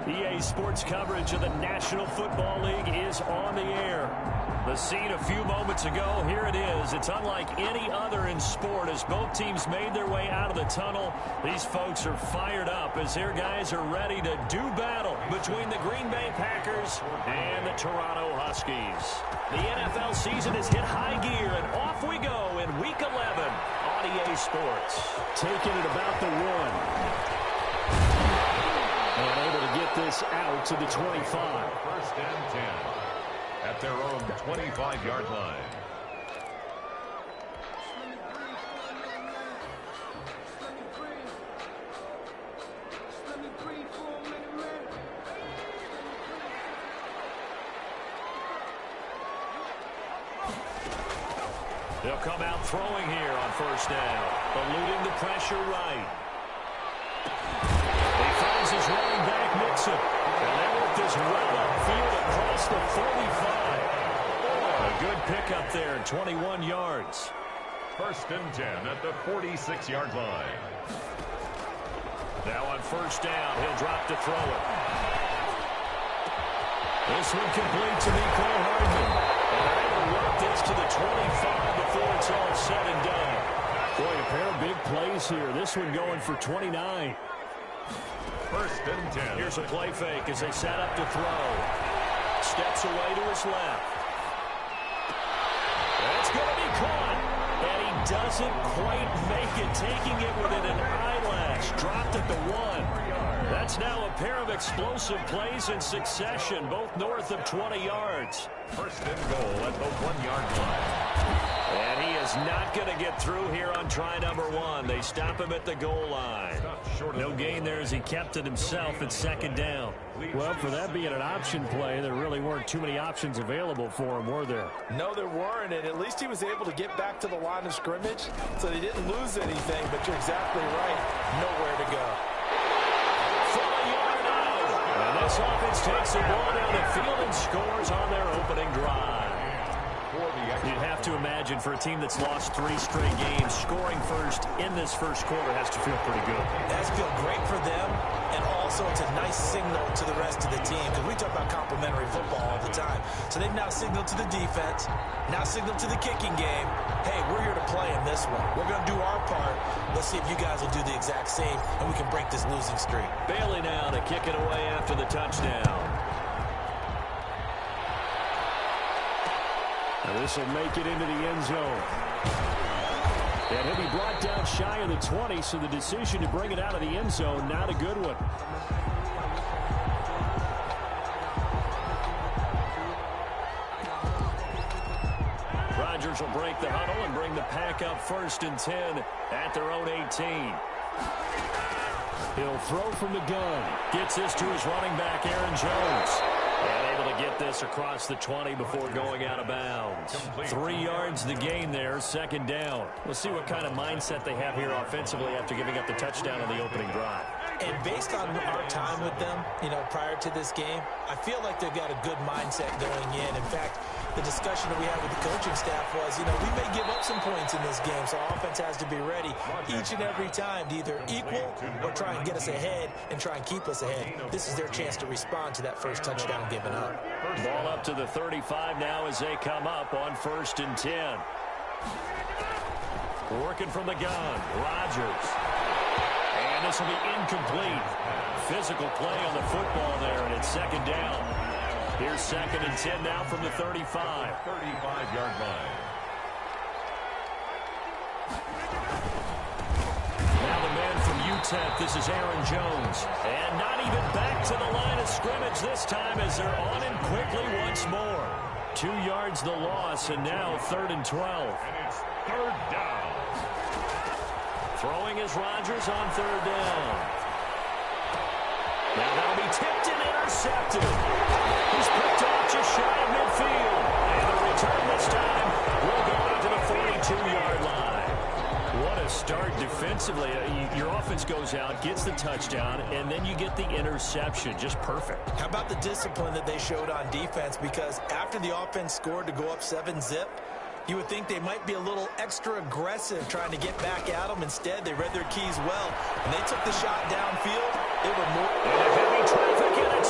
EA Sports coverage of the National Football League is on the air. The scene a few moments ago, here it is. It's unlike any other in sport as both teams made their way out of the tunnel. These folks are fired up as their guys are ready to do battle between the Green Bay Packers and the Toronto Huskies. The NFL season has hit high gear, and off we go in Week 11 on EA Sports. Taking it about the 1. And able to get this out to the 25. First and 10 at their own 25-yard line. They'll come out throwing here on first down, eluding the pressure right. His running back Mixon. And they work this well upfield across the 45. A good pickup there, 21 yards. First and 10 at the 46-yard line. Now on first down, he'll drop to throw it. This one complete to Nico Hardman. And they're able to work this to the 25 before it's all said and done. Boy, a pair of big plays here. This one going for 29. First and 10. Here's a play fake as they set up to throw. Steps away to his left. That's going to be caught. And he doesn't quite make it, taking it within an eyelash. Dropped at the 1. That's now a pair of explosive plays in succession, both north of 20 yards. First and goal at the 1-yard line. And he is not going to get through here on try number 1. They stop him at the goal line. No gain there as he kept it himself at second down. Well, for that being an option play, there really weren't too many options available for him, were there? No, there weren't, and at least he was able to get back to the line of scrimmage, so they didn't lose anything, but you're exactly right. Nowhere to go. From a yard out. And this offense takes the ball down the field and scores on their opening drive. You'd have to imagine for a team that's lost 3 straight games, scoring first in this first quarter has to feel pretty good. It has to feel great for them, and also it's a nice signal to the rest of the team, because we talk about complementary football all the time. So they've now signaled to the defense, now signaled to the kicking game, hey, we're here to play in this one. We're going to do our part. Let's see if you guys will do the exact same, and we can break this losing streak. Bailey now to kick it away after the touchdown. Now this will make it into the end zone. And he'll be brought down shy of the 20, so the decision to bring it out of the end zone, not a good one. Rodgers will break the huddle and bring the pack up first and 10 at their own 18. He'll throw from the gun. Gets this to his running back, Aaron Jones. And able to get this across the 20 before going out of bounds. 3 yards the gain there, second down. We'll see what kind of mindset they have here offensively after giving up the touchdown on the opening drive. And based on our time with them, prior to this game, I feel like they've got a good mindset going in. In fact, the discussion that we had with the coaching staff was, we may give up some points in this game, so offense has to be ready each and every time to either equal or try and get us ahead and try and keep us ahead. This is their chance to respond to that first touchdown given up. Ball up to the 35 now as they come up on first and 10. Working from the gun, Rodgers. And this will be incomplete. Physical play on the football there, and it's second down. Here's second and 10 now from the 35. 35-yard line. Now the man from UTEP, this is Aaron Jones. And not even back to the line of scrimmage this time as they're on him quickly once more. 2 yards the loss, and now third and 12. And it's third down. Throwing is Rodgers on third down. Now that'll be tipped and intercepted. He's picked off just shy of midfield. And the return this time will go out to the 42-yard line. What a start defensively. Your offense goes out, gets the touchdown, and then you get the interception. Just perfect. How about the discipline that they showed on defense? Because after the offense scored to go up 7-zip, you would think they might be a little extra aggressive trying to get back at them. Instead, they read their keys well, and they took the shot downfield. They were more... And a heavy traffic in it.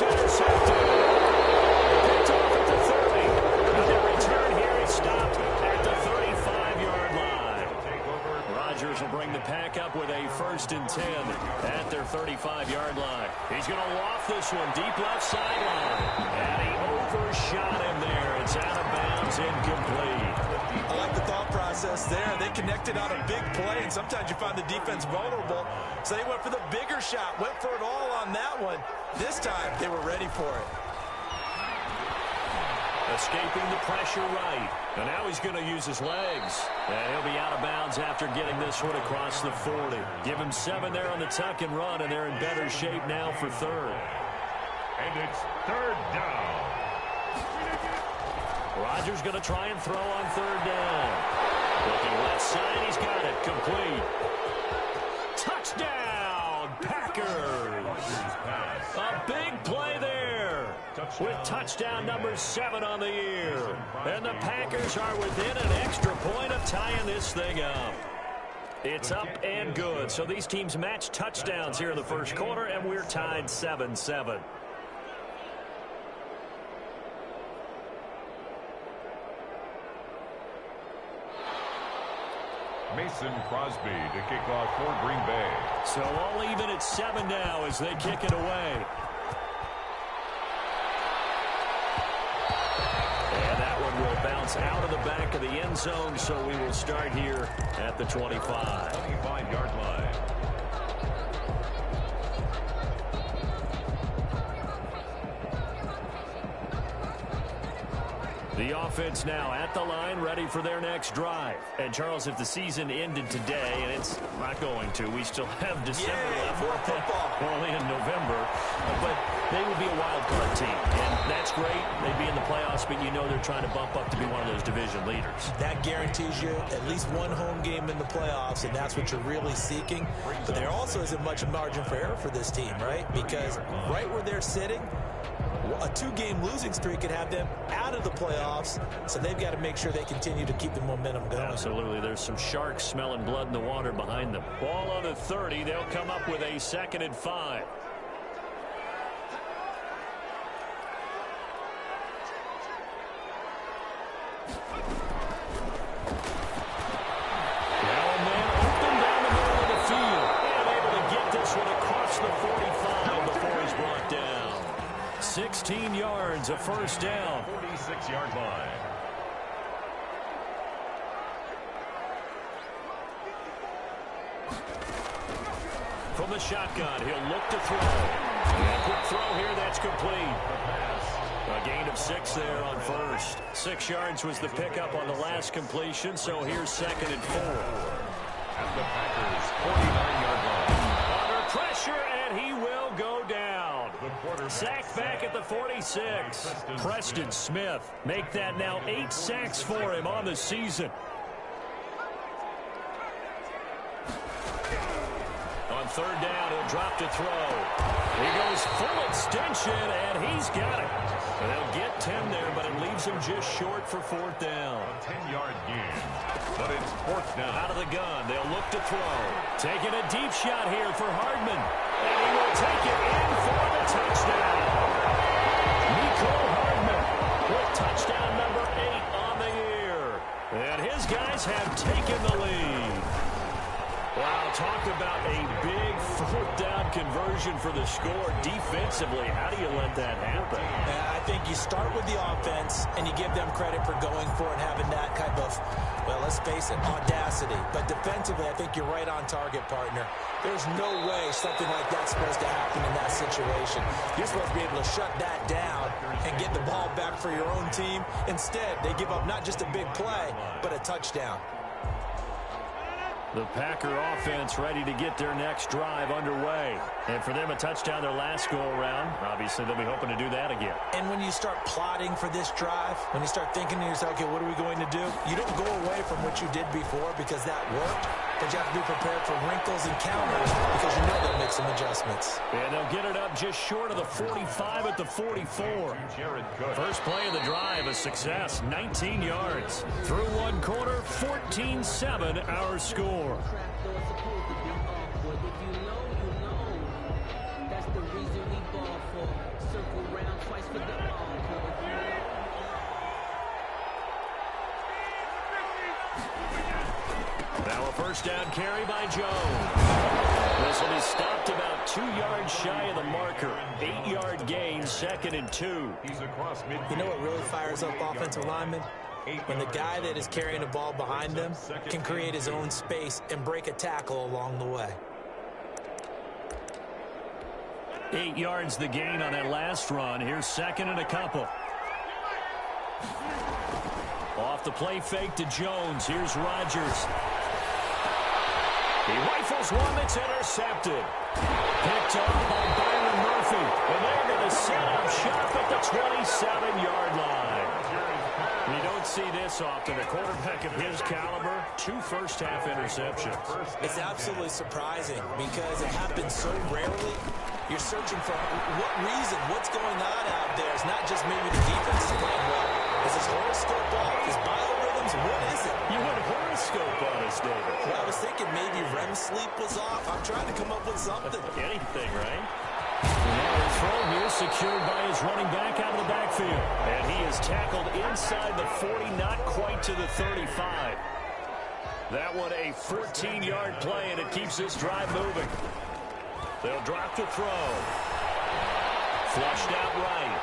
He's going to loft this one deep left sideline. And he overshot him there. It's out of bounds, incomplete. I like the thought process there. They connected on a big play, and sometimes you find the defense vulnerable. So they went for the bigger shot, went for it all on that one. This time, they were ready for it. Escaping the pressure right. And now he's going to use his legs. And he'll be out of bounds after getting this one across the 40. Give him 7 there on the tuck and run, and they're in better shape now for third. And it's third down. Rodgers going to try and throw on third down. Looking left side, he's got it. Complete. Touchdown, Packers. A big play there with touchdown number 7 on the year. And the Packers are within an extra point of tying this thing up. It's up and good. So these teams match touchdowns here in the first quarter, and we're tied 7-7. Mason Crosby to kick off for Green Bay. So all even at 7 now as they kick it away. And that one will bounce out of the back of the end zone, so we will start here at the 25. 25-yard line. The offense now at the line, ready for their next drive. And, Charles, if the season ended today, and it's not going to, we still have December left. More football. We're only in November. But they would be a wild card team. And that's great. They'd be in the playoffs, but you know they're trying to bump up to be one of those division leaders. That guarantees you at least one home game in the playoffs, and that's what you're really seeking. But there also isn't much margin for error for this team, right? Because right where they're sitting, a 2-game losing streak could have them out of the playoffs, so they've got to make sure they continue to keep the momentum going. Absolutely. There's some sharks smelling blood in the water behind them. Ball on the 30. They'll come up with a 2nd and 5. Now a man open down the middle of the field. And able to get this one across the 45 before he's brought down. 16 yards, a first down. 46-yard line. From the shotgun, he'll look to throw. And a quick throw here, that's complete. A gain of 6 there on first. 6 yards was the pickup on the last completion, so here's 2nd and 4. At the Packers' 49-yard line. Under pressure, and he will go down. Sacked back at the 46. Preston Smith make that now 8 sacks for him on the season. On third down, he'll drop to throw. He goes full extension, and he's got it. And they'll get 10 there, but it leaves him just short for 4th down. A 10-yard gain, but it's 4th down. Out of the gun, they'll look to throw. Taking a deep shot here for Hardman. And he will take it in for the touchdown. Nicole Hardman with touchdown number 8 on the year. And his guys have taken the lead. Wow, talk about a big 4th down conversion for the score. Defensively, how do you let that happen? I think you start with the offense, and you give them credit for going for it and having that kind of, well, let's face it, audacity. But defensively, I think you're right on target, partner. There's no way something like that's supposed to happen in that situation. You're supposed to be able to shut that down and get the ball back for your own team. Instead, they give up not just a big play, but a touchdown. The Packer offense ready to get their next drive underway. And for them, a touchdown their last go-around. Obviously, they'll be hoping to do that again. And when you start plotting for this drive, when you start thinking to yourself, okay, what are we going to do? You don't go away from what you did before because that worked, but you have to be prepared for wrinkles and counters because you know they'll make some adjustments. And they'll get it up just short of the 45 at the 44. First play of the drive, a success, 19 yards. Through one quarter, 14-7 our score. Now a first down carry by Jones. This will be stopped about 2 yards shy of the marker. 8-yard gain, 2nd and 2. He's across midfield. You know what really fires up offensive linemen? When the guy that is carrying the ball behind them can create his own space and break a tackle along the way. 8 yards the gain on that last run. Here's 2nd and a couple. Off the play fake to Jones. Here's Rodgers. He rifles one that's intercepted. Picked off by Byron Murphy. And they're going to set up shop at the 27-yard line. You don't see this often. A quarterback of his caliber, 2 first-half interceptions. It's absolutely surprising because it happens so rarely. You're searching for what reason, what's going on out there. It's not just maybe the defense is playing well. Is his horoscope off? His biorhythms? What is it? You went horoscope on us, David. Well, I was thinking maybe REM sleep was off. I'm trying to come up with something. Anything, right? Now the throw here secured by his running back out of the backfield. And he is tackled inside the 40, not quite to the 35. That one a 14-yard play, and it keeps this drive moving. They'll drop the throw. Flushed out right.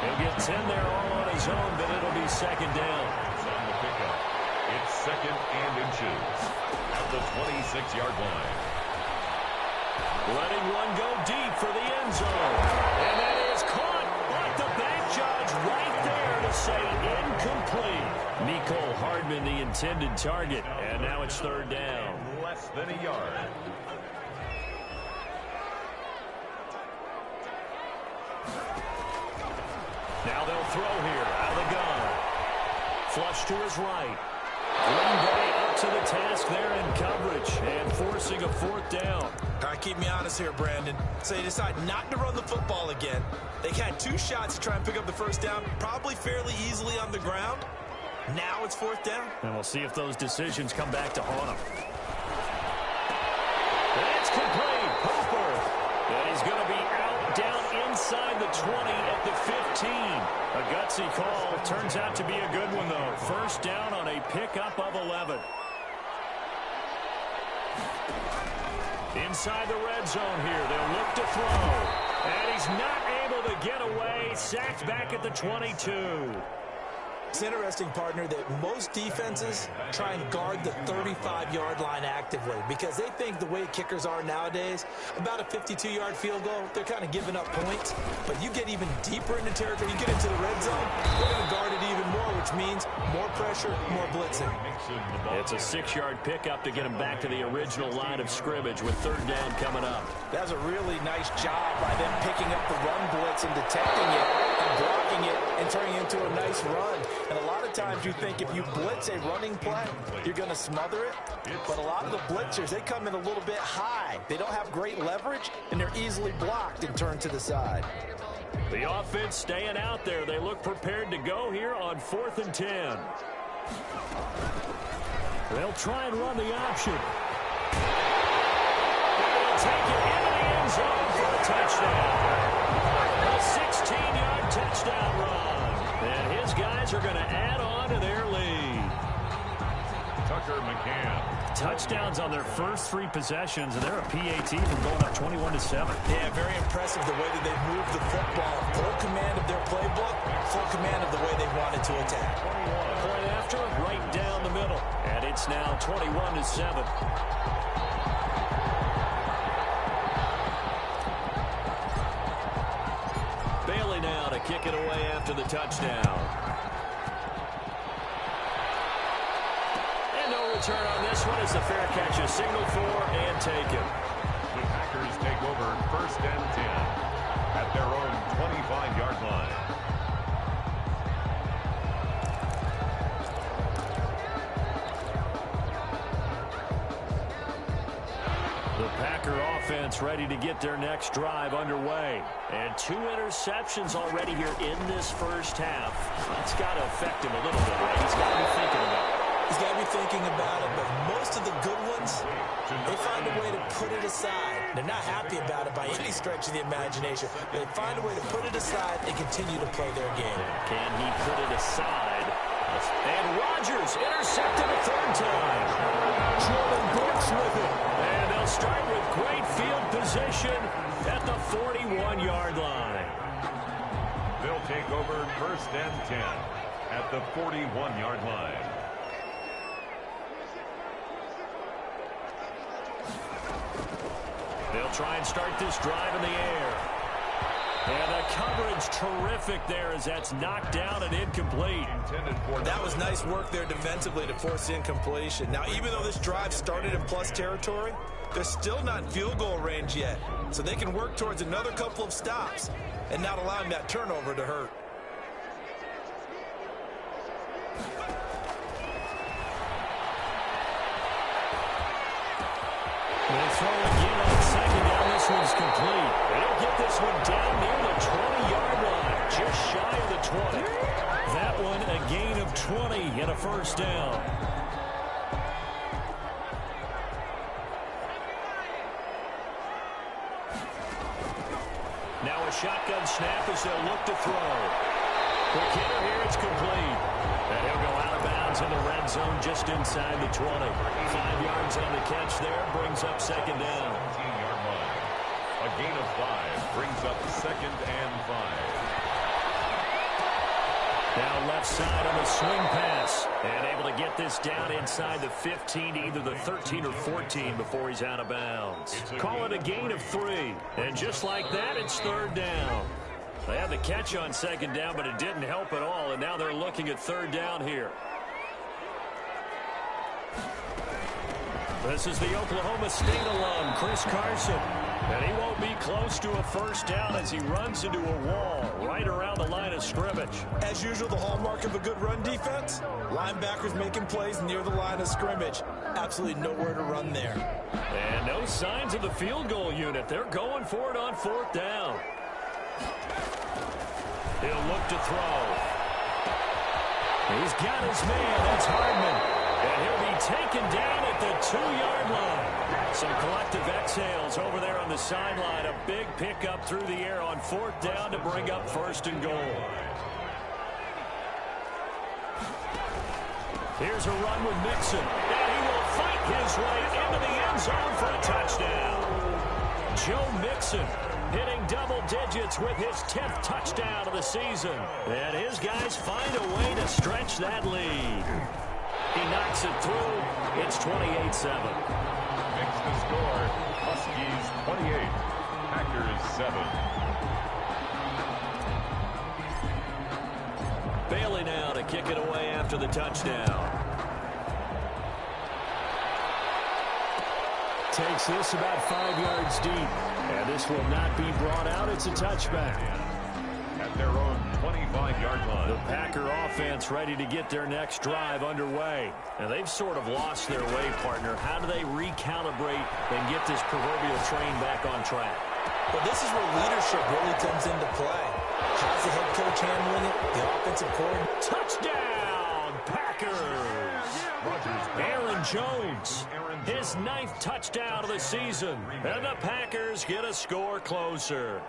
He'll get 10 there all on his own, but it'll be 2nd down. On the pickup. It's 2nd and inches at the 26-yard line. Letting one go deep for the end zone. And that is caught like the back judge right there to say incomplete. Mecole Hardman, the intended target. And now it's 3rd down. Less than a yard. Now they'll throw here out of the gun. Flush to his right. Green Bay up to the task there in coverage and forcing a 4th down. All right, keep me honest here, Brandon. So they decide not to run the football again. They had 2 shots to try and pick up the 1st down, probably fairly easily on the ground. Now it's 4th down. And we'll see if those decisions come back to haunt them. It's complete. Hooper. And he's going to be out down inside the 20 at the 15. A gutsy call. Turns out to be a good one, though. 1st down on a pickup of 11. Inside the red zone here. They'll look to throw. And he's not able to get away. Sacked back at the 22. It's interesting, partner, that most defenses try and guard the 35-yard line actively because they think the way kickers are nowadays, about a 52-yard field goal, they're kind of giving up points. But you get even deeper into territory, you get into the red zone, they're going to guard it even more, which means more pressure, more blitzing. It's a 6-yard pickup to get him back to the original line of scrimmage with 3rd down coming up. That was a really nice job by them picking up the run blitz and detecting it and blocking it and turning it into a nice run. And a lot of times you think if you blitz a running play, you're going to smother it. But a lot of the blitzers, they come in a little bit high. They don't have great leverage, and they're easily blocked and turned to the side. The offense staying out there. They look prepared to go here on 4th and 10. They'll try and run the option. They'll take it into the end zone for a touchdown. A 16-yard touchdown run. And his guys are going to add on to their lead. Tucker McCann. Touchdowns on their first 3 possessions, and they're a PAT from going up 21-7. Yeah, very impressive the way that they moved the football. Full command of their playbook, full command of the way they wanted to attack. Point after, right down the middle. And it's now 21-7. Bailey now to kick it away after the touchdown. And no return on this one as the fair catch is signaled for and taken. The Packers take over 1st and 10 at their own 25-yard line. The Packer offense ready to get their next drive underway. And 2 interceptions already here in this first half. That's got to affect him a little bit, right? He's got to be thinking about it. He's got to be thinking about it, but most of the good ones, they find a way to put it aside. They're not happy about it by any stretch of the imagination. They find a way to put it aside and continue to play their game. Can he put it aside? And Rodgers intercepted a 3rd time. Jordan Brooks with it. And they'll start with great field position at the 41-yard line. They'll take over 1st and 10 at the 41-yard line. They'll try and start this drive in the air. And the coverage terrific there as that's knocked down and incomplete. That was nice work there defensively to force the incompletion. Now, even though this drive started in plus territory, they're still not in field goal range yet. So they can work towards another couple of stops and not allowing that turnover to hurt. They'll throw again on 2nd down. This one's complete. They'll get this one down near the 20-yard line, just shy of the 20. That one a gain of 20 and a 1st down. Now a shotgun snap as they'll look to throw. Quick hitter here, it's complete. And he'll go out of bounds in the red zone just inside the 20. 5 yards on the catch there, brings up 2nd down. 17-yard line. A gain of 5 brings up 2nd and 5. Now left side on the swing pass. And able to get this down inside the 15 to either the 13 or 14 before he's out of bounds. Call it a gain of 3. And just like that, it's 3rd down. They had the catch on 2nd down, but it didn't help at all, and now they're looking at 3rd down here. This is the Oklahoma State alum, Chris Carson. And he won't be close to a 1st down as he runs into a wall right around the line of scrimmage. As usual, the hallmark of a good run defense, linebackers making plays near the line of scrimmage. Absolutely nowhere to run there. And no signs of the field goal unit. They're going for it on 4th down. He'll look to throw. He's got his man. That's Hardman. And he'll be taken down at the 2-yard line. Some collective exhales over there on the sideline. A big pickup through the air on 4th down to bring up 1st and goal. Here's a run with Mixon. And he will fight his way into the end zone for a touchdown. Joe Mixon hitting double digits with his 10th touchdown of the season. And his guys find a way to stretch that lead. He knocks it through. It's 28-7. Makes the score. Huskies 28. Packers 7. Bailey now to kick it away after the touchdown. Takes this about 5 yards deep. And this will not be brought out. It's a touchback. At their own 25-yard line. The Packer offense ready to get their next drive underway. And they've sort of lost their way, partner. How do they recalibrate and get this proverbial train back on track? Well, this is where leadership really comes into play. How's the head coach handling it? The offensive coordinator. Touchdown, Packers! Aaron Jones, his 9th touchdown of the season. And the Packers get a score closer.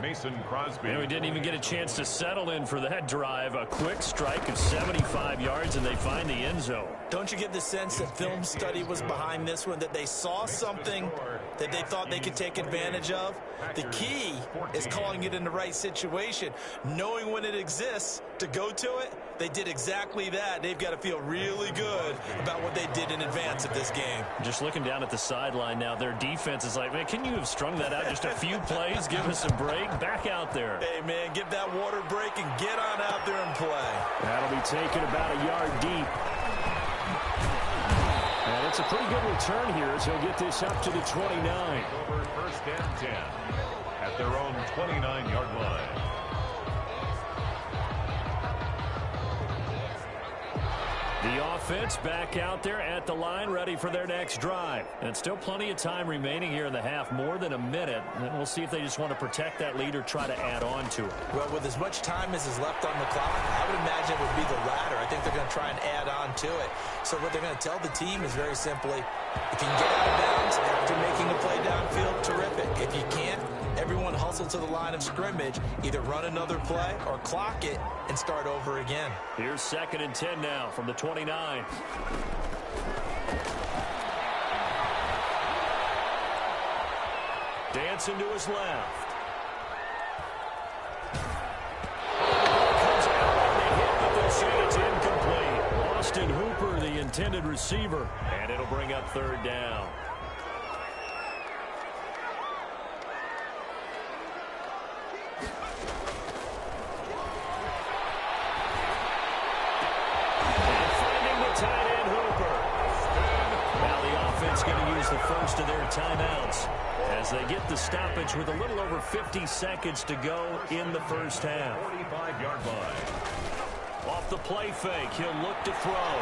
Mason Crosby. And we didn't even get a chance to settle in for that drive. A quick strike of 75 yards, and they find the end zone. Don't you get the sense that film study was behind this one, that they saw something that they thought they could take advantage of? The key is calling it in the right situation, knowing when it exists to go to it. They did exactly that. They've got to feel really good about what they did in advance of this game. Just looking down at the sideline now, their defense is like, man, can you have strung that out just a few plays? Give us a break. Back out there. Hey, man, give that water break and get on out there and play. That'll be taken about a yard deep. And it's a pretty good return here as he'll get this up to the 29. Over 1st and 10 at their own 29-yard line. The offense back out there at the line, ready for their next drive. And still plenty of time remaining here in the half, more than a minute. And we'll see if they just want to protect that lead or try to add on to it. Well, with as much time as is left on the clock, I would imagine it would be the latter. I think they're going to try and add on to it. So what they're going to tell the team is very simply, if you can get out of bounds after making a play downfield, terrific. If you can't, everyone hustle to the line of scrimmage, either run another play or clock it and start over again. Here's 2nd and 10 now from the 29. Dancing to his left. It's incomplete. Austin Hooper, the intended receiver, and it'll bring up third down. And finding the tight end, Hooper. Now the offense going to use the first of their timeouts as they get the stoppage with a little over 50 seconds to go in the first half. 45-yard line. Off the play fake, he'll look to throw.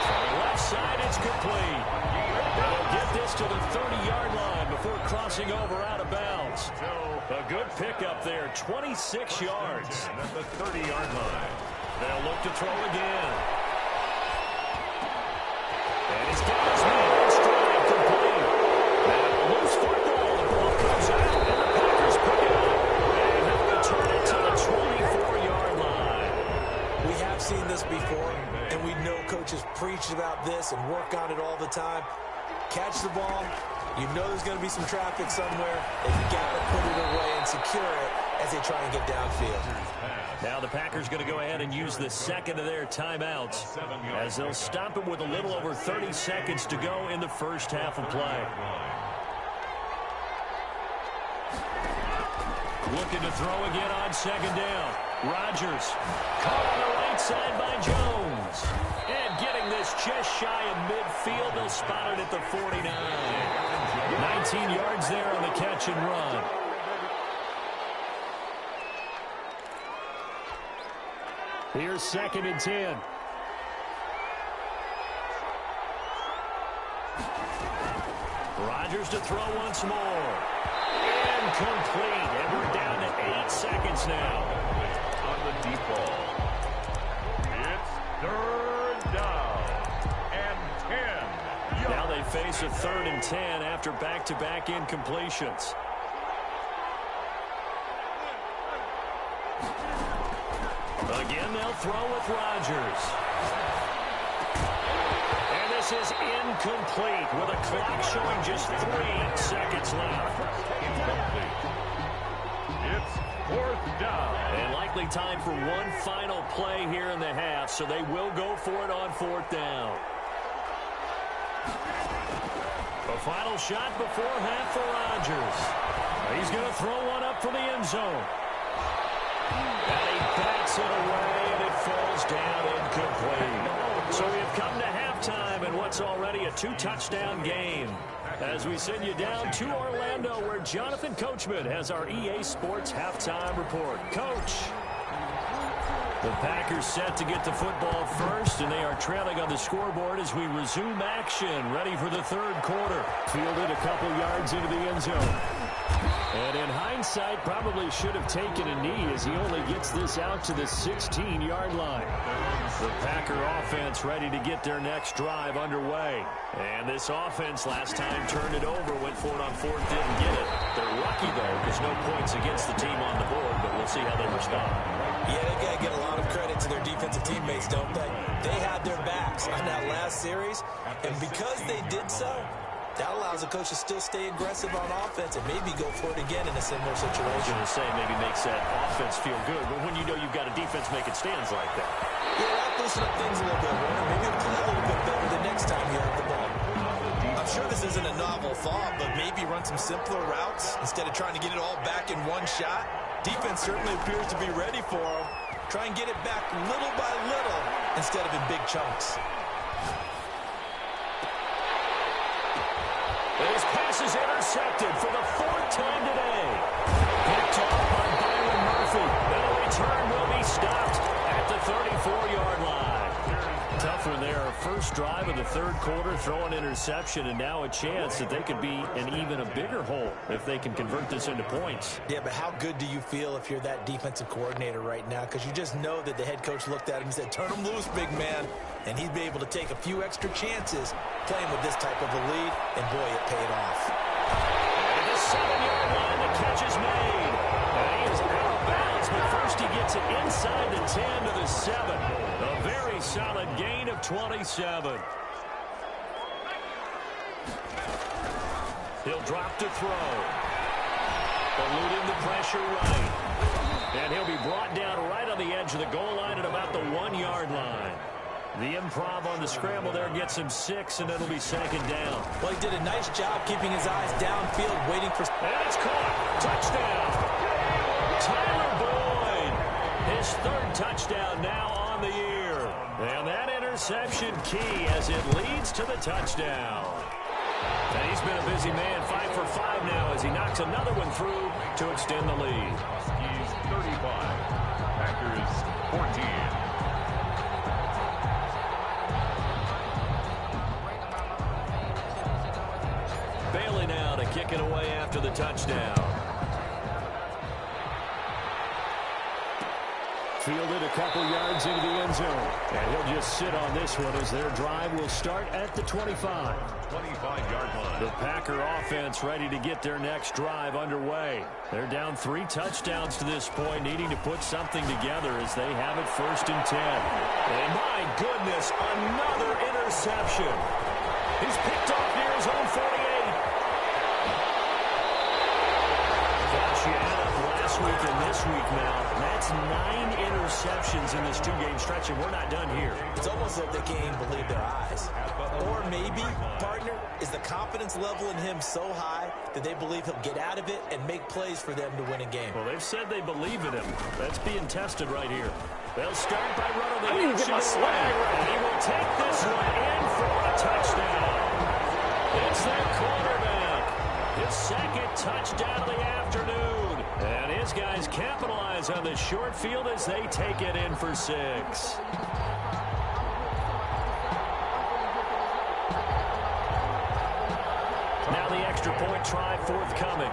From the left side, it's complete. They'll get this to the 30-yard line before crossing over out of bounds. A good pickup there, 26 yards. At the 30-yard line. They'll look to throw again. And he's got his man stride complete. Now loose football, the ball comes out, and the Packers pick it up. And he'll return it to the 24-yard line. We have seen this before, and we know coaches preach about this and work on it all the time. Catch the ball, you know there's going to be some traffic somewhere, and you got to put it away and secure it as they try and get downfield. Now the Packers going to go ahead and use the second of their timeouts as they'll stop it with a little over 30 seconds to go in the first half of play. Looking to throw again on second down. Rodgers caught on the right side by Jones. And getting this just shy of midfield. They'll spot it at the 49. 19 yards there on the catch and run. Here's 2nd and 10. Rodgers to throw once more. Incomplete. And we're down to 8 seconds now. On the deep ball. It's third down and 10. Now they face a 3rd and 10 after back-to-back incompletions. Again, they'll throw with Rodgers. And this is incomplete with a clock showing just 3 seconds left. Incomplete. It's 4th down. And likely time for one final play here in the half, so they will go for it on 4th down. A final shot before half for Rodgers. He's going to throw one up for the end zone. And he backs it away, and it falls down incomplete. So we have come to halftime in what's already a 2-touchdown game. As we send you down to Orlando, where Jonathan Coachman has our EA Sports halftime report. Coach. The Packers set to get the football first, and they are trailing on the scoreboard as we resume action, ready for the 3rd quarter. Fielded a couple yards into the end zone. And in hindsight, probably should have taken a knee as he only gets this out to the 16-yard line. The Packer offense ready to get their next drive underway. And this offense last time turned it over, went for it on 4th, didn't get it. They're lucky, though, because no points against the team on the board, but we'll see how they respond. Yeah, they got to get a lot of credit to their defensive teammates, don't they? They had their backs on that last series, and because they did so, that allows the coach to still stay aggressive on offense and maybe go for it again in a similar situation. I was going to say maybe makes that offense feel good, but when you know you've got a defense making stands like that. Yeah, that'll loosen up things a little bit, Warner. Maybe it'll play a little bit better the next time you have the ball. I'm sure this isn't a novel thought, but maybe run some simpler routes instead of trying to get it all back in one shot. Defense certainly appears to be ready for them. Try and get it back little by little instead of in big chunks. His pass is intercepted for the 4th time today. Picked off by Byron Murphy. The return will be stopped at the 34-yard line. Tough one there. First drive of the 3rd quarter, throw an interception, and now a chance that they could be in even a bigger hole if they can convert this into points. Yeah, but how good do you feel if you're that defensive coordinator right now? Because you just know that the head coach looked at him and said, turn him loose, big man. And he'd be able to take a few extra chances playing with this type of a lead, and boy, it paid off. At the 7-yard line, the catch is made. And he is out of bounds, but first he gets it inside the 10 to the 7. A very solid gain of 27. He'll drop to throw. Eluding the pressure right. And he'll be brought down right on the edge of the goal line at about the 1-yard line. The improv on the scramble there gets him 6, and it'll be second down. Well, he did a nice job keeping his eyes downfield, waiting for... And it's caught. Touchdown. Tyler Boyd. His 3rd touchdown now on the year. And that interception key as it leads to the touchdown. And he's been a busy man, 5 for 5 now as he knocks another one through to extend the lead. He's 35. Packers 14. Bailey now to kick it away after the touchdown. Fielded a couple yards into the end zone. And he'll just sit on this one as their drive will start at the 25. 25-yard line. The Packer offense ready to get their next drive underway. They're down 3 touchdowns to this point, needing to put something together as they have it 1st and 10. And my goodness, another interception. He's picked off near his own 48. Gosh, you add up last week and this week now. That's 9 interceptions in this 2-game stretch, and we're not done here. It's almost like they can't even believe their eyes. Or maybe, partner, is the confidence level in him so high that they believe he'll get out of it and make plays for them to win a game. Well, they've said they believe in him. That's being tested right here. They'll start by running the action away, and he will take this one in for a touchdown. It's their quarterback. His 2nd touchdown of the afternoon. And his guys capitalize on the short field as they take it in for 6. Now the extra point try forthcoming.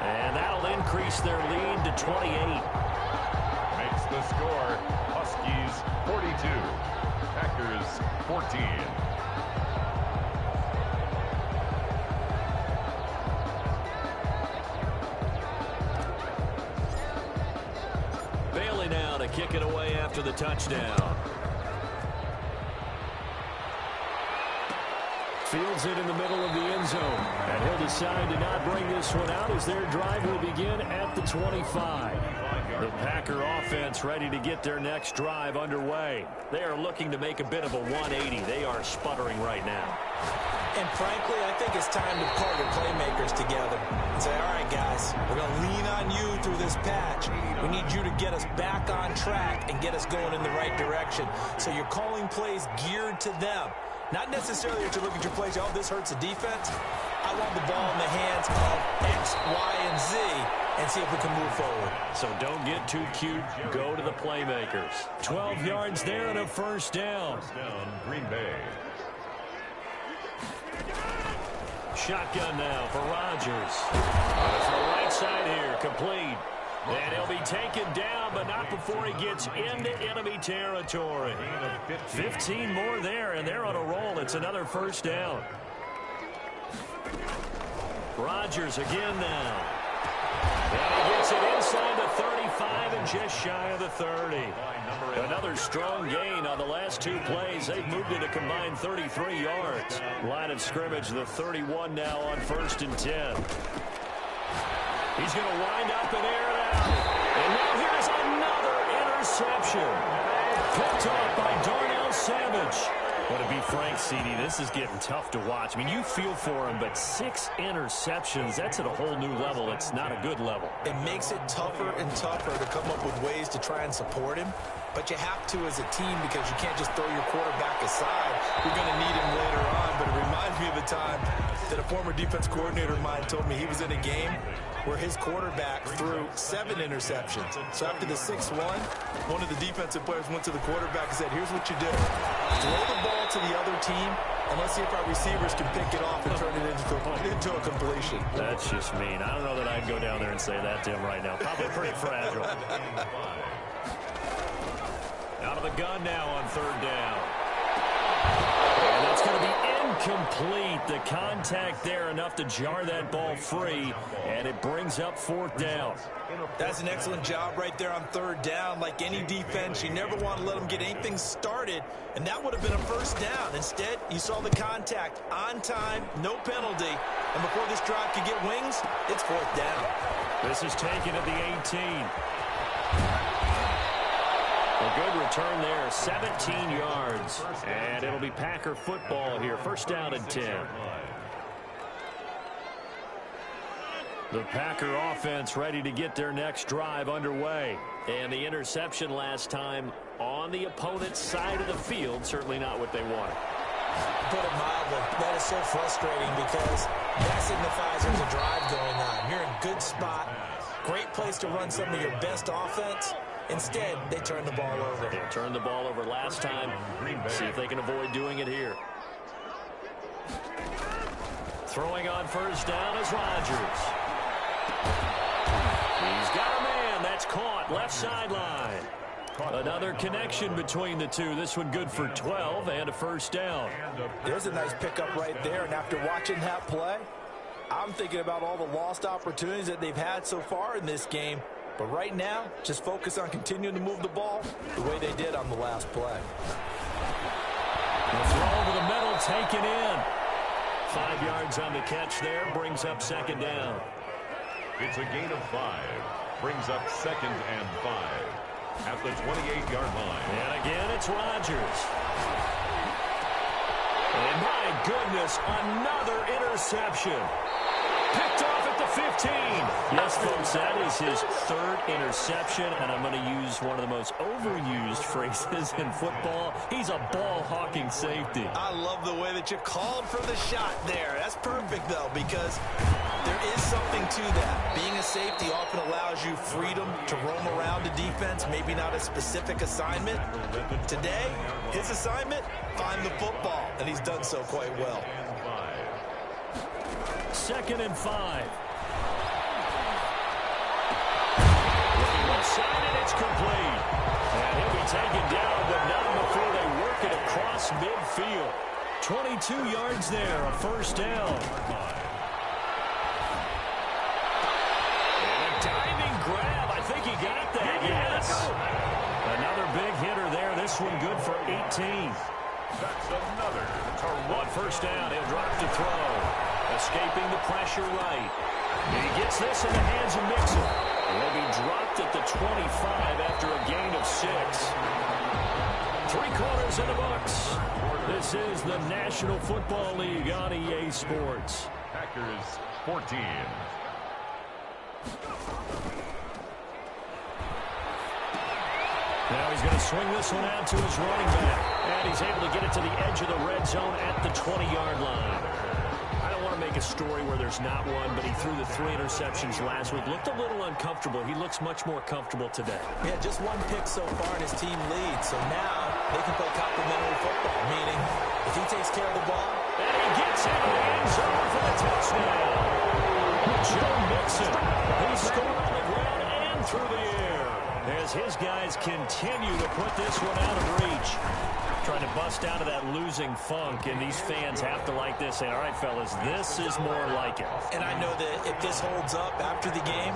And that'll increase their lead to 28. Makes the score. Huskies 42. Packers 14. Bailey now to kick it away after the touchdown. Fields it in the middle of the end zone. And he'll decide to not bring this one out as their drive will begin at the 25. The Packer offense ready to get their next drive underway. They are looking to make a bit of a 180. They are sputtering right now. And frankly, I think it's time to pull your playmakers together and say, all right, guys, we're going to lean on you through this patch. We need you to get us back on track and get us going in the right direction. So you're calling plays geared to them. Not necessarily that you look at your plays, oh, this hurts the defense. I want the ball in the hands of X, Y, and Z and see if we can move forward. So don't get too cute. Go to the playmakers. 12 yards there and a 1st down. First down, Green Bay. Shotgun now for Rodgers. To the right side here, complete. And he'll be taken down, but not before he gets into enemy territory. 15 more there, and they're on a roll. It's another 1st down. Rodgers again now. And he gets it inside the 35 and just shy of the 30. Another strong gain on the last 2 plays. They've moved it a combined 33 yards. Line of scrimmage, the 31 now on 1st and 10. He's going to wind up and air it out. And now here's another interception. Picked off by Darnell Savage. But to be frank, CD, this is getting tough to watch. I mean, you feel for him, but 6 interceptions, that's at a whole new level. It's not a good level. It makes it tougher and tougher to come up with ways to try and support him. But you have to as a team because you can't just throw your quarterback aside. You're going to need him later on. But it reminds me of a time that a former defense coordinator of mine told me he was in a game where his quarterback threw 7 interceptions. So after the 6th one of the defensive players went to the quarterback and said, here's what you do. Throw the ball to the other team, and let's see if our receivers can pick it off and turn it into a completion. That's just mean. I don't know that I'd go down there and say that to him right now. Probably pretty fragile. Out of the gun now on 3rd down. And that's going to be incomplete. The contact there enough to jar that ball free, and it brings up 4th down. That's an excellent job right there on 3rd down. Like any defense, you never want to let them get anything started, and that would have been a 1st down. Instead, you saw the contact on time, no penalty, and before this drive could get wings, it's 4th down. This is taken at the 18. A good return there, 17 yards. And it'll be Packer football here. 1st down and 10. The Packer offense ready to get their next drive underway. And the interception last time on the opponent's side of the field, certainly not what they wanted. Put it mildly, that is so frustrating because that signifies there's a drive going on. You're in a good spot, great place to run some of your best offense. Instead, they turn the ball over. They turned the ball over last time. See if they can avoid doing it here. Throwing on 1st down is Rodgers. He's got a man. That's caught. Left sideline. Another connection between the two. This one good for 12 and a 1st down. There's a nice pickup right there. And after watching that play, I'm thinking about all the lost opportunities that they've had so far in this game. But right now, just focus on continuing to move the ball the way they did on the last play. The throw over the middle, taken in. 5 yards on the catch there, brings up 2nd down. It's a gain of 5. Brings up 2nd and 5 at the 28-yard line. And again, it's Rodgers. And my goodness, another interception. Picked off at the 15. Yes, folks, that is his 3rd interception, and I'm going to use one of the most overused phrases in football. He's a ball-hawking safety. I love the way that you called for the shot there. That's perfect, though, because there is something to that. Being a safety often allows you freedom to roam around a defense, maybe not a specific assignment. Today, his assignment, find the football, and he's done so quite well. 2nd and 5. Looking left side, and it's complete. And he'll be taken down, but not before they work it across midfield. 22 yards there, a 1st down. And a diving grab. I think he got that, yes. Another big hitter there. This one good for 18. That's another. On 1st down, he'll drop to throw. Escaping the pressure right. He gets this in the hands of Mixon. He'll be dropped at the 25 after a gain of 6. 3 quarters in the books. This is the National Football League on EA Sports. Packers 14. Now he's going to swing this one out to his running back. And he's able to get it to the edge of the red zone at the 20-yard line. I don't want to make a story where there's not one, but he threw the 3 interceptions last week. Looked a little uncomfortable. He looks much more comfortable today. Yeah, just 1 pick so far and his team leads. So now they can play complementary football, meaning if he takes care of the ball. And he gets in the end zone for the touchdown. Joe Mixon, he scored on the ground and through the air as his guys continue to put this one out of reach. Trying to bust out of that losing funk, and these fans have to like this. Saying, all right, fellas, this is more like it. And I know that if this holds up after the game,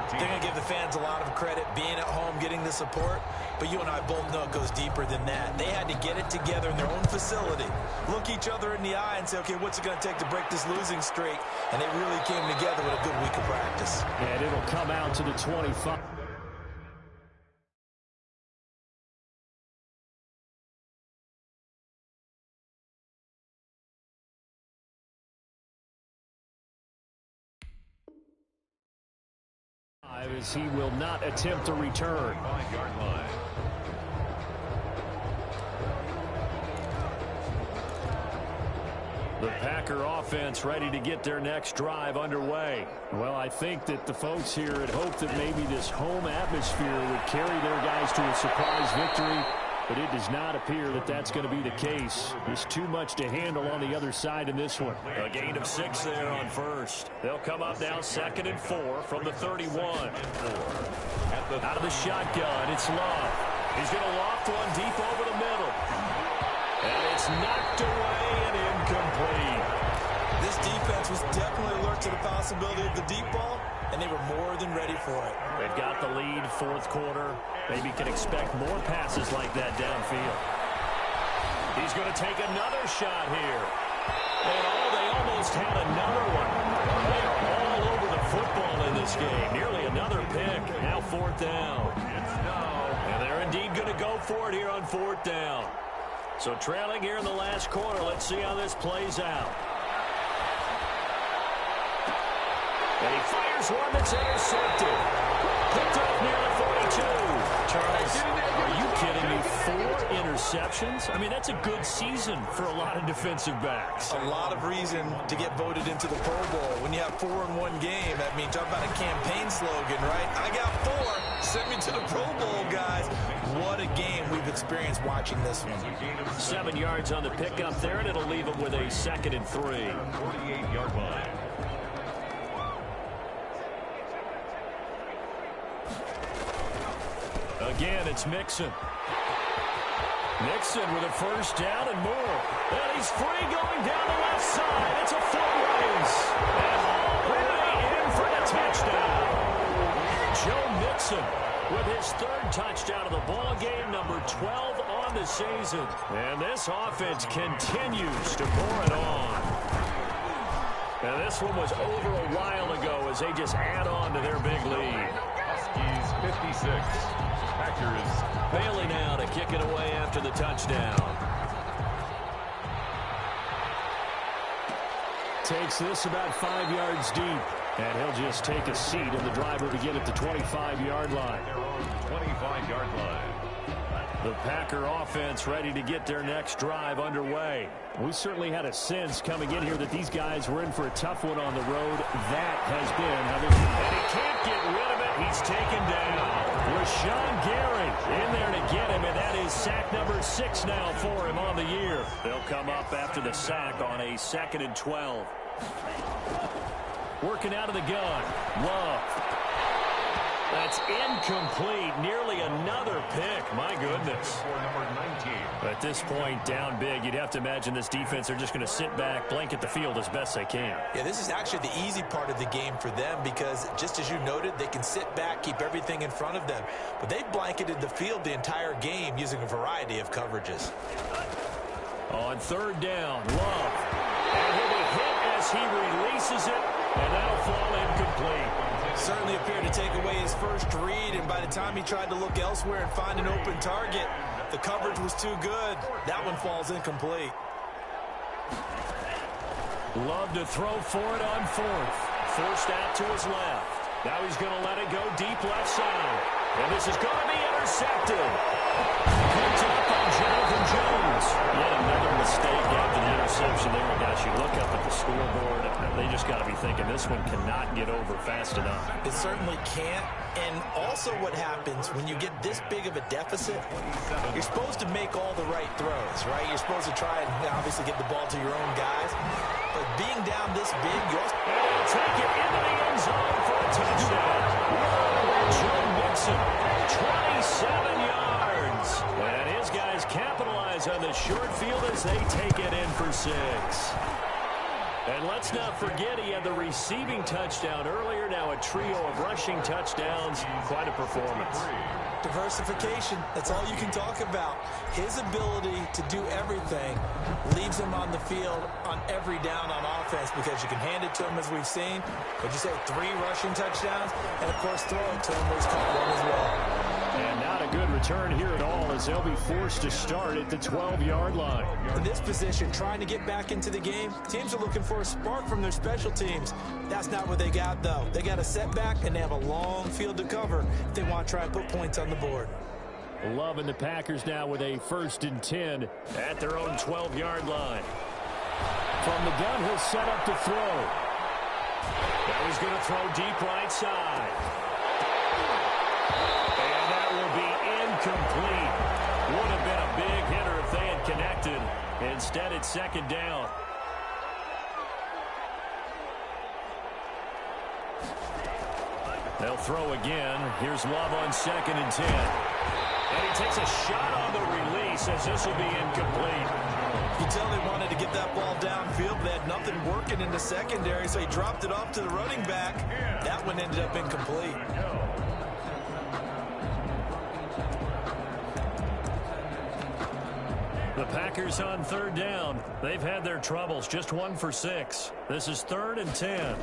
they're going to give the fans a lot of credit being at home, getting the support. But you and I both know it goes deeper than that. They had to get it together in their own facility, look each other in the eye and say, okay, what's it going to take to break this losing streak? And they really came together with a good week of practice. And it'll come out to the 25. As he will not attempt to return. 5-yard line. The Packer offense ready to get their next drive underway. Well, I think that the folks here had hoped that maybe this home atmosphere would carry their guys to a surprise victory, but it does not appear that that's going to be the case. There's too much to handle on the other side in this one. A gain of 6 there on 1st. They'll come up now 2nd and 4 from the 31. Out of the shotgun, it's Love. He's going to loft one deep over the middle. And it's knocked away and incomplete. defense was definitely alert to the possibility of the deep ball, and they were more than ready for it. They've got the lead, fourth quarter. Maybe can expect more passes like that downfield. He's going to take another shot here. And they almost had another one. They are all over the football in this game. Nearly another pick. Now fourth down. And they're indeed going to go for it here on fourth down. So trailing here in the last quarter. Let's see how this plays out. And he fires one that's intercepted. Picked off near the 42. Charles, are you kidding me? 4 interceptions? I mean, that's a good season for a lot of defensive backs. A lot of reason to get voted into the Pro Bowl. When you have 4 in one game, I mean, talk about a campaign slogan, right? I got 4. Send me to the Pro Bowl, guys. What a game we've experienced watching this one. 7 yards on the pickup there, and it'll leave them with a 2nd and 3. 48-yard line. Again, it's Mixon. Mixon with a first down and more. And he's free going down the left side. It's a foot race. And all the way in for the touchdown. Joe Mixon with his 3rd touchdown of the ball game, number 12 on the season. And this offense continues to pour it on. And this one was over a while ago as they just add on to their big lead. Huskies 56. Packers Bailey now to kick it away after the touchdown. Takes this about 5 yards deep. And he'll just take a seat in the driver to get at the 25-yard line. 25-yard line. The Packer offense ready to get their next drive underway. We certainly had a sense coming in here that these guys were in for a tough one on the road. That has been how this... And he can't get rid of it. He's taken down. Rashawn Gary in there to get him, and that is sack number 6 now for him on the year. They'll come up after the sack on a 2nd and 12. Working out of the gun. Love. That's incomplete. Nearly another pick. My goodness. For number 19. At this point, down big, you'd have to imagine this defense are just going to sit back, blanket the field as best they can. Yeah, this is actually the easy part of the game for them because, just as you noted, they can sit back, keep everything in front of them. But they blanketed the field the entire game using a variety of coverages. On 3rd down, Love. And he'll be hit as he releases it, and that'll fall incomplete. Certainly appeared to take away his first read, and by the time he tried to look elsewhere and find an open target, the coverage was too good. That one falls incomplete. Love to throw for it on 4th. Forced out to his left. Now he's going to let it go deep left side. And this is going to be intercepted. Picked up on Jonathan Jones. Yet another mistake after the interception there. Guys, you look up at the scoreboard, they just got to be thinking this one cannot get over fast enough. It certainly can't. And also what happens when you get this big of a deficit, you're supposed to make all the right throws, right? You're supposed to try and obviously get the ball to your own guys. But being down this big, you also... And take it into the end zone for a touchdown. Joe Mixon, 27 yards. And his guys capitalize on the short field as they take it in for 6. And let's not forget he had the receiving touchdown earlier. Now a trio of rushing touchdowns. Quite a performance. Diversification, that's all you can talk about. His ability to do everything leaves him on the field on every down on offense because you can hand it to him as we've seen. Would you say 3 rushing touchdowns? And, of course, throw it to him where he's caught one as well. And not a good return here at all as they'll be forced to start at the 12-yard line. In this position, trying to get back into the game, teams are looking for a spark from their special teams. That's not what they got, though. They got a setback, and they have a long field to cover if they want to try and put points on the board. Loving the Packers now with a 1st and 10 at their own 12-yard line. From the gun, he'll set up to throw. Now he's going to throw deep right side. And that will be incomplete. Would have been a big hitter if they had connected. Instead, it's 2nd down. They'll throw again. Here's Love on 2nd and 10. And he takes a shot on the release as this will be incomplete. You can tell they wanted to get that ball downfield, but they had nothing working in the secondary, so he dropped it off to the running back. That one ended up incomplete. The Packers on third down. They've had their troubles, just 1 for 6. This is 3rd and 10.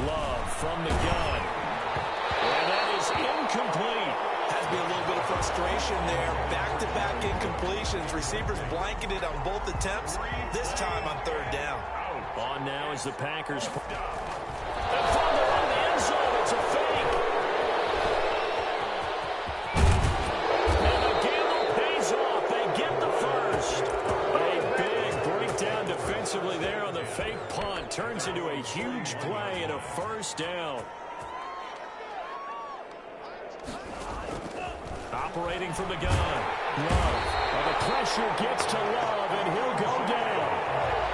Love from the gun. And that is incomplete. Has to be a little bit of frustration there. Back-to-back incompletions. Receivers blanketed on both attempts, this time on 3rd down. On now is the Packers. The fumble on the end zone. It's a fake. And the gamble pays off. They get the first. A big breakdown defensively there on the fake punt. Turns into a huge play and a 1st down. Operating from the gun. Love. Well, the pressure gets to Love, and he'll go down.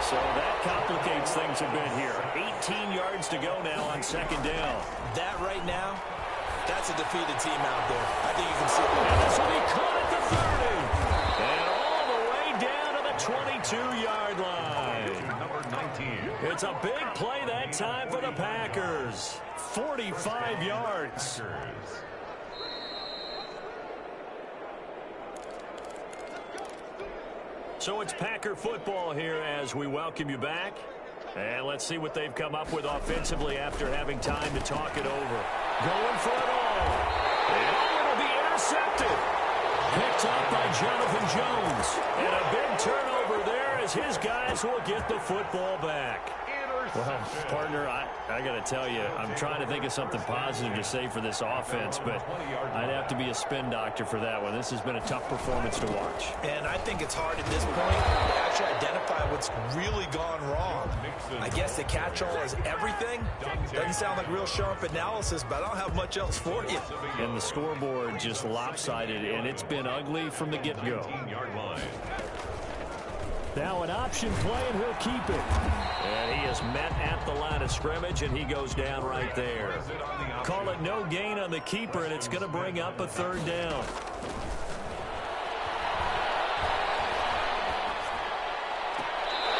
So that complicates things a bit here. 18 yards to go now on 2nd down. That right now, that's a defeated team out there. I think you can see it. And this will be caught at the 30. And all the way down to the 22-yard line. Number 19. It's a big play that time for the Packers. 45 yards. So it's Packer football here as we welcome you back. And let's see what they've come up with offensively after having time to talk it over. Going for it all. And it'll be intercepted. Picked up by Jonathan Jones. And a big turnover there as his guys will get the football back. Well, partner, I got to tell you, I'm trying to think of something positive to say for this offense, but I'd have to be a spin doctor for that one. This has been a tough performance to watch. And I think it's hard at this point to actually identify what's really gone wrong. I guess the catch-all is everything. Doesn't sound like real sharp analysis, but I don't have much else for you. And the scoreboard just lopsided, and it's been ugly from the get-go. Now an option play, and he'll keep it. And he is met at the line of scrimmage, and he goes down right there. Call it no gain on the keeper, and it's going to bring up a 3rd down.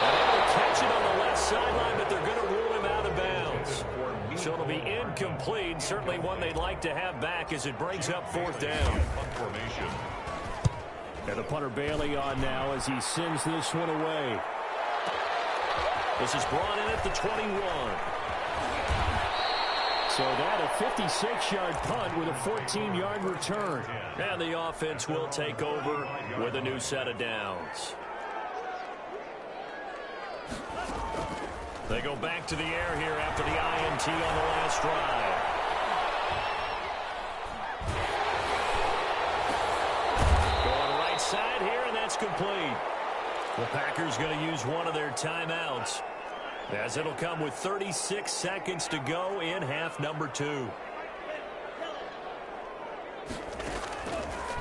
And they will catch it on the left sideline, but they're going to rule him out of bounds. So it'll be incomplete, certainly one they'd like to have back as it brings up 4th down. And the punter Bailey on now as he sends this one away. This is brought in at the 21. So that a 56-yard punt with a 14-yard return. And the offense will take over with a new set of downs. They go back to the air here after the INT on the last drive. Side here, and that's complete. The Packers going to use one of their timeouts as it'll come with 36 seconds to go in half number 2.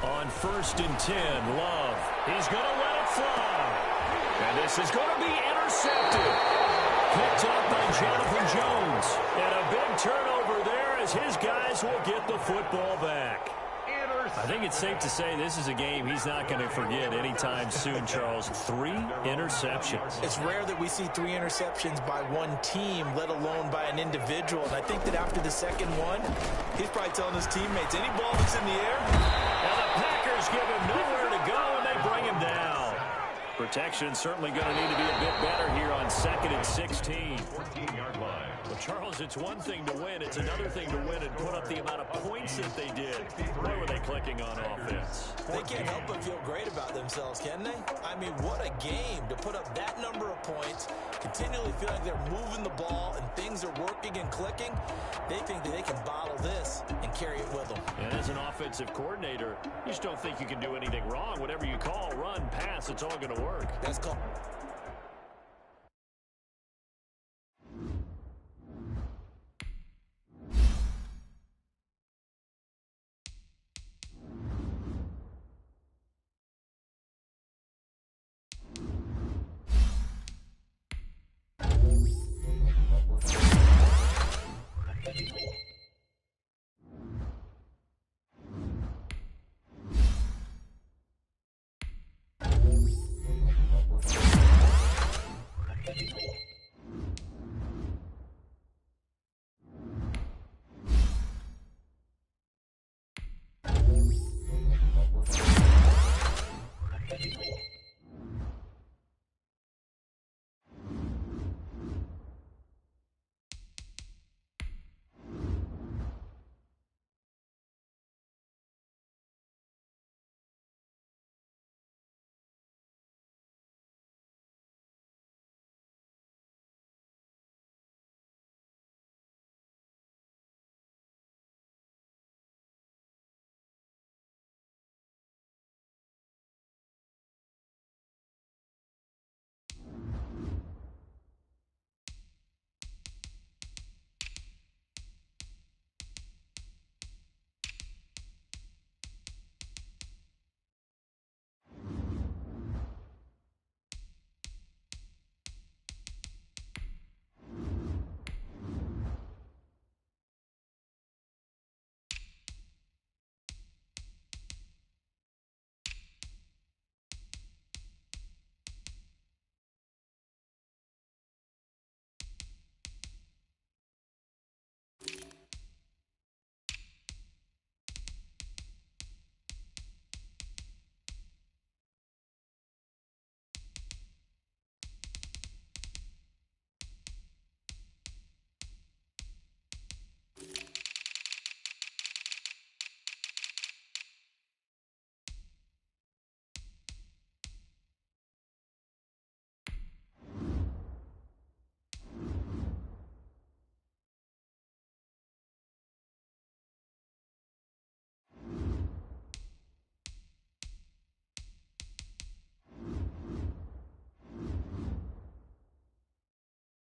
On 1st and 10, Love. He's going to let it fly. And this is going to be intercepted. Picked up by Jonathan Jones. And a big turnover there as his guys will get the football back. I think it's safe to say this is a game he's not going to forget anytime soon, Charles. 3 interceptions. It's rare that we see 3 interceptions by one team, let alone by an individual. And I think that after the second one, he's probably telling his teammates, any ball that's in the air. And the Packers give him nowhere to go, and they bring him down. Protection certainly going to need to be a bit better here on 2nd and 16. 14-yard line. Well, Charles, it's one thing to win. It's another thing to win and put up the amount of points that they did. Boy, were they clicking on offense. They can't help but feel great about themselves, can they? I mean, what a game to put up that number of points, continually feel like they're moving the ball and things are working and clicking. They think that they can bottle this and carry it with them. And as an offensive coordinator, you just don't think you can do anything wrong. Whatever you call, run, pass, it's all going to work. That's called